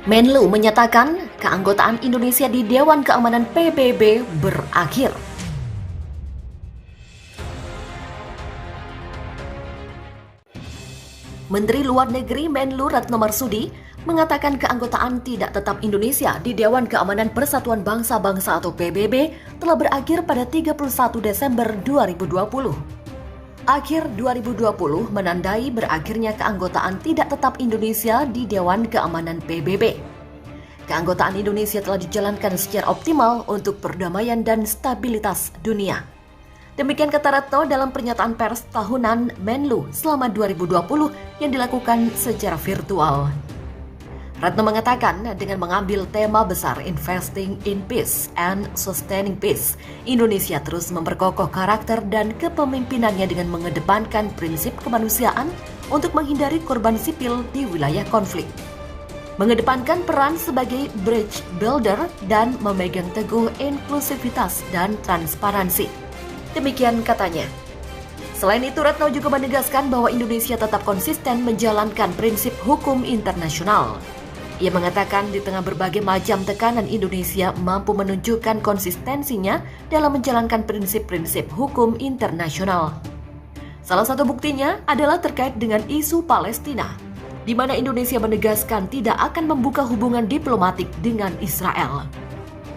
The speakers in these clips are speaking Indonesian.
Menlu menyatakan keanggotaan Indonesia di Dewan Keamanan PBB berakhir. Menteri Luar Negeri Menlu Retno Marsudi mengatakan keanggotaan tidak tetap Indonesia di Dewan Keamanan Persatuan Bangsa-Bangsa atau PBB telah berakhir pada 31 Desember 2020. Akhir 2020 menandai berakhirnya keanggotaan tidak tetap Indonesia di Dewan Keamanan PBB. Keanggotaan Indonesia telah dijalankan secara optimal untuk perdamaian dan stabilitas dunia. Demikian kata Retno dalam pernyataan pers tahunan Menlu selama 2020 yang dilakukan secara virtual. Retno mengatakan dengan mengambil tema besar Investing in Peace and Sustaining Peace, Indonesia terus memperkokoh karakter dan kepemimpinannya dengan mengedepankan prinsip kemanusiaan untuk menghindari korban sipil di wilayah konflik. Mengedepankan peran sebagai bridge builder dan memegang teguh inklusivitas dan transparansi. Demikian katanya. Selain itu, Retno juga menegaskan bahwa Indonesia tetap konsisten menjalankan prinsip hukum internasional. Ia mengatakan di tengah berbagai macam tekanan Indonesia mampu menunjukkan konsistensinya dalam menjalankan prinsip-prinsip hukum internasional. Salah satu buktinya adalah terkait dengan isu Palestina, di mana Indonesia menegaskan tidak akan membuka hubungan diplomatik dengan Israel.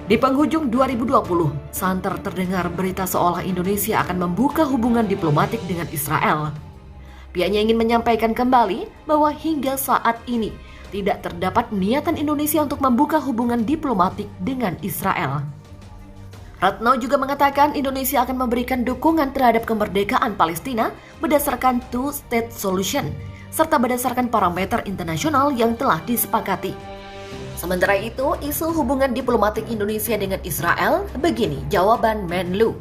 Di penghujung 2020, santer terdengar berita seolah Indonesia akan membuka hubungan diplomatik dengan Israel. Pihaknya ingin menyampaikan kembali bahwa hingga saat ini tidak terdapat niatan Indonesia untuk membuka hubungan diplomatik dengan Israel. Retno juga mengatakan Indonesia akan memberikan dukungan terhadap kemerdekaan Palestina berdasarkan two-state solution, serta berdasarkan parameter internasional yang telah disepakati. Sementara itu, isu hubungan diplomatik Indonesia dengan Israel, begini jawaban Menlu.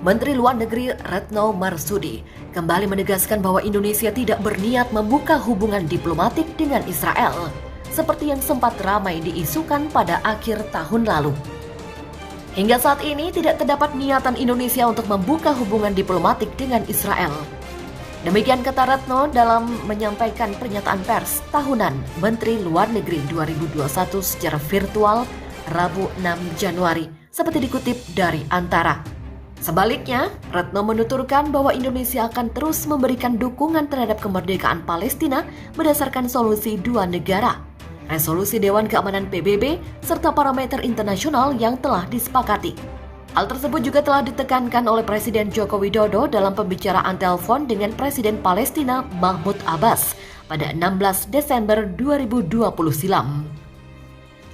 Menteri Luar Negeri Retno Marsudi kembali menegaskan bahwa Indonesia tidak berniat membuka hubungan diplomatik dengan Israel, seperti yang sempat ramai diisukan pada akhir tahun lalu. Hingga saat ini tidak terdapat niatan Indonesia untuk membuka hubungan diplomatik dengan Israel. Demikian kata Retno dalam menyampaikan pernyataan pers tahunan Menteri Luar Negeri 2021 secara virtual Rabu 6 Januari, seperti dikutip dari Antara. Sebaliknya, Retno menuturkan bahwa Indonesia akan terus memberikan dukungan terhadap kemerdekaan Palestina berdasarkan solusi dua negara, resolusi Dewan Keamanan PBB, serta parameter internasional yang telah disepakati. Hal tersebut juga telah ditekankan oleh Presiden Joko Widodo dalam pembicaraan telepon dengan Presiden Palestina Mahmud Abbas pada 16 Desember 2020 silam.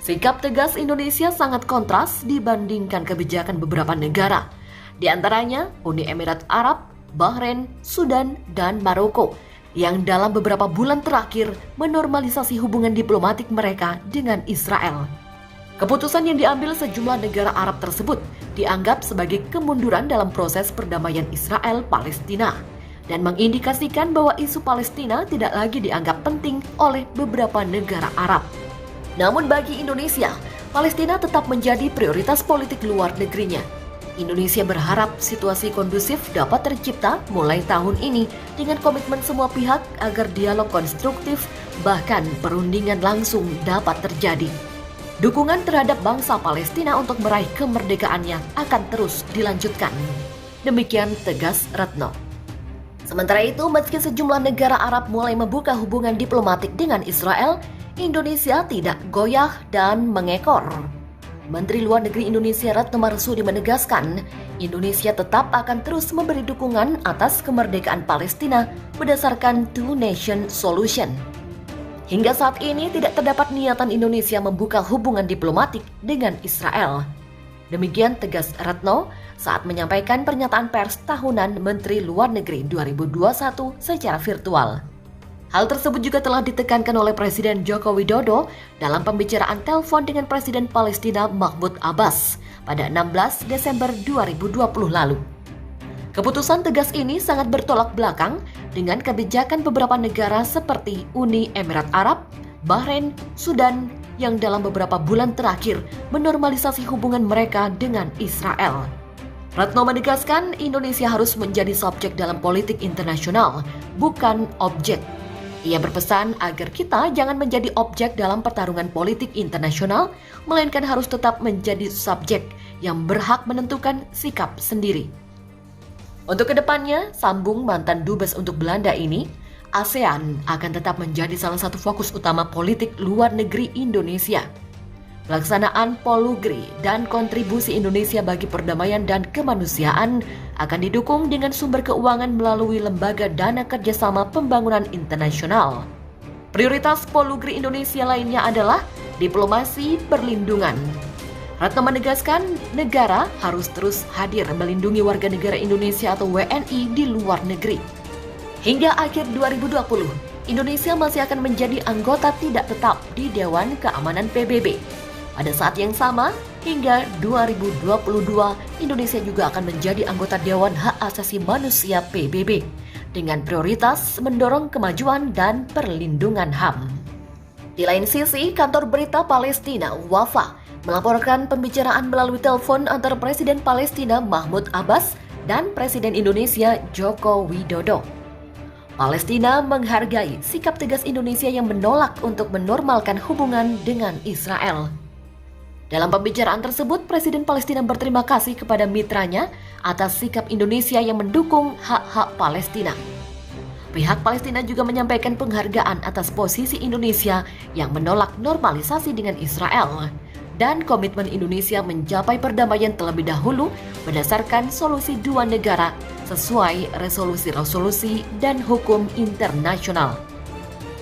Sikap tegas Indonesia sangat kontras dibandingkan kebijakan beberapa negara, di antaranya Uni Emirat Arab, Bahrain, Sudan, dan Maroko, yang dalam beberapa bulan terakhir menormalisasi hubungan diplomatik mereka dengan Israel. Keputusan yang diambil sejumlah negara Arab tersebut dianggap sebagai kemunduran dalam proses perdamaian Israel-Palestina dan mengindikasikan bahwa isu Palestina tidak lagi dianggap penting oleh beberapa negara Arab. Namun bagi Indonesia, Palestina tetap menjadi prioritas politik luar negerinya. Indonesia berharap situasi kondusif dapat tercipta mulai tahun ini dengan komitmen semua pihak agar dialog konstruktif bahkan perundingan langsung dapat terjadi. Dukungan terhadap bangsa Palestina untuk meraih kemerdekaannya akan terus dilanjutkan. Demikian tegas Retno. Sementara itu, meski sejumlah negara Arab mulai membuka hubungan diplomatik dengan Israel, Indonesia tidak goyah dan mengekor. Menteri Luar Negeri Indonesia Retno Marsudi menegaskan, Indonesia tetap akan terus memberi dukungan atas kemerdekaan Palestina berdasarkan two-nation solution. Hingga saat ini tidak terdapat niatan Indonesia membuka hubungan diplomatik dengan Israel. Demikian tegas Retno saat menyampaikan pernyataan pers tahunan Menteri Luar Negeri 2021 secara virtual. Hal tersebut juga telah ditekankan oleh Presiden Joko Widodo dalam pembicaraan telepon dengan Presiden Palestina Mahmud Abbas pada 16 Desember 2020 lalu. Keputusan tegas ini sangat bertolak belakang dengan kebijakan beberapa negara seperti Uni Emirat Arab, Bahrain, Sudan yang dalam beberapa bulan terakhir menormalisasi hubungan mereka dengan Israel. Retno menegaskan Indonesia harus menjadi subjek dalam politik internasional, bukan objek. Ia berpesan agar kita jangan menjadi objek dalam pertarungan politik internasional, melainkan harus tetap menjadi subjek yang berhak menentukan sikap sendiri. Untuk kedepannya, sambung mantan dubes untuk Belanda ini, ASEAN akan tetap menjadi salah satu fokus utama politik luar negeri Indonesia. Pelaksanaan Polugri dan kontribusi Indonesia bagi perdamaian dan kemanusiaan akan didukung dengan sumber keuangan melalui Lembaga Dana Kerjasama Pembangunan Internasional. Prioritas Polugri Indonesia lainnya adalah diplomasi perlindungan. Retno menegaskan negara harus terus hadir melindungi warga negara Indonesia atau WNI di luar negeri. Hingga akhir 2020, Indonesia masih akan menjadi anggota tidak tetap di Dewan Keamanan PBB. Pada saat yang sama, hingga 2022, Indonesia juga akan menjadi anggota Dewan Hak Asasi Manusia PBB dengan prioritas mendorong kemajuan dan perlindungan HAM. Di lain sisi, kantor berita Palestina Wafa melaporkan pembicaraan melalui telepon antara Presiden Palestina Mahmud Abbas dan Presiden Indonesia Joko Widodo. Palestina menghargai sikap tegas Indonesia yang menolak untuk menormalkan hubungan dengan Israel. Dalam pembicaraan tersebut, Presiden Palestina berterima kasih kepada mitranya atas sikap Indonesia yang mendukung hak-hak Palestina. Pihak Palestina juga menyampaikan penghargaan atas posisi Indonesia yang menolak normalisasi dengan Israel dan komitmen Indonesia mencapai perdamaian terlebih dahulu berdasarkan solusi dua negara sesuai resolusi-resolusi dan hukum internasional.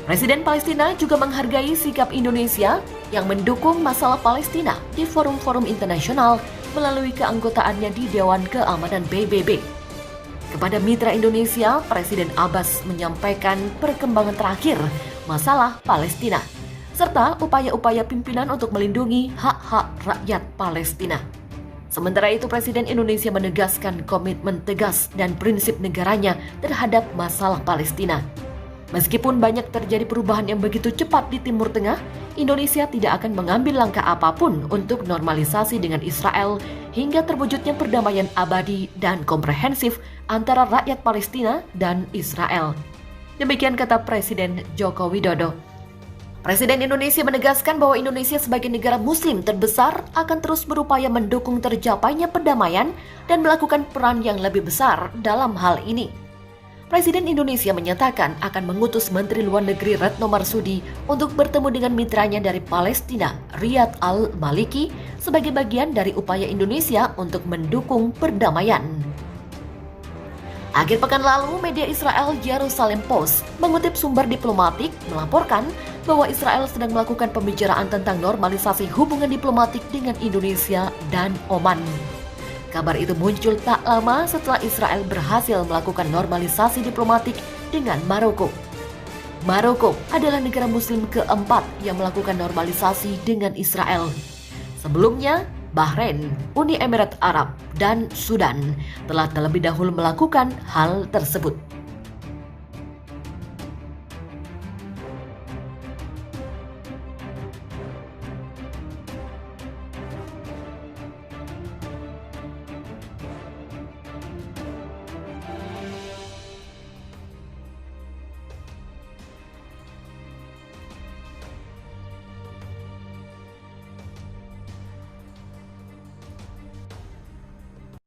Presiden Palestina juga menghargai sikap Indonesia yang mendukung masalah Palestina di forum-forum internasional melalui keanggotaannya di Dewan Keamanan PBB. Kepada mitra Indonesia, Presiden Abbas menyampaikan perkembangan terakhir masalah Palestina, serta upaya-upaya pimpinan untuk melindungi hak-hak rakyat Palestina. Sementara itu, Presiden Indonesia menegaskan komitmen tegas dan prinsip negaranya terhadap masalah Palestina. Meskipun banyak terjadi perubahan yang begitu cepat di Timur Tengah, Indonesia tidak akan mengambil langkah apapun untuk normalisasi dengan Israel hingga terwujudnya perdamaian abadi dan komprehensif antara rakyat Palestina dan Israel. Demikian kata Presiden Joko Widodo. Presiden Indonesia menegaskan bahwa Indonesia sebagai negara muslim terbesar akan terus berupaya mendukung tercapainya perdamaian dan melakukan peran yang lebih besar dalam hal ini. Presiden Indonesia menyatakan akan mengutus Menteri Luar Negeri Retno Marsudi untuk bertemu dengan mitranya dari Palestina, Riyad Al-Maliki, sebagai bagian dari upaya Indonesia untuk mendukung perdamaian. Akhir pekan lalu, media Israel Jerusalem Post mengutip sumber diplomatik melaporkan bahwa Israel sedang melakukan pembicaraan tentang normalisasi hubungan diplomatik dengan Indonesia dan Oman. Kabar itu muncul tak lama setelah Israel berhasil melakukan normalisasi diplomatik dengan Maroko. Maroko adalah negara muslim keempat yang melakukan normalisasi dengan Israel. Sebelumnya, Bahrain, Uni Emirat Arab, dan Sudan telah terlebih dahulu melakukan hal tersebut.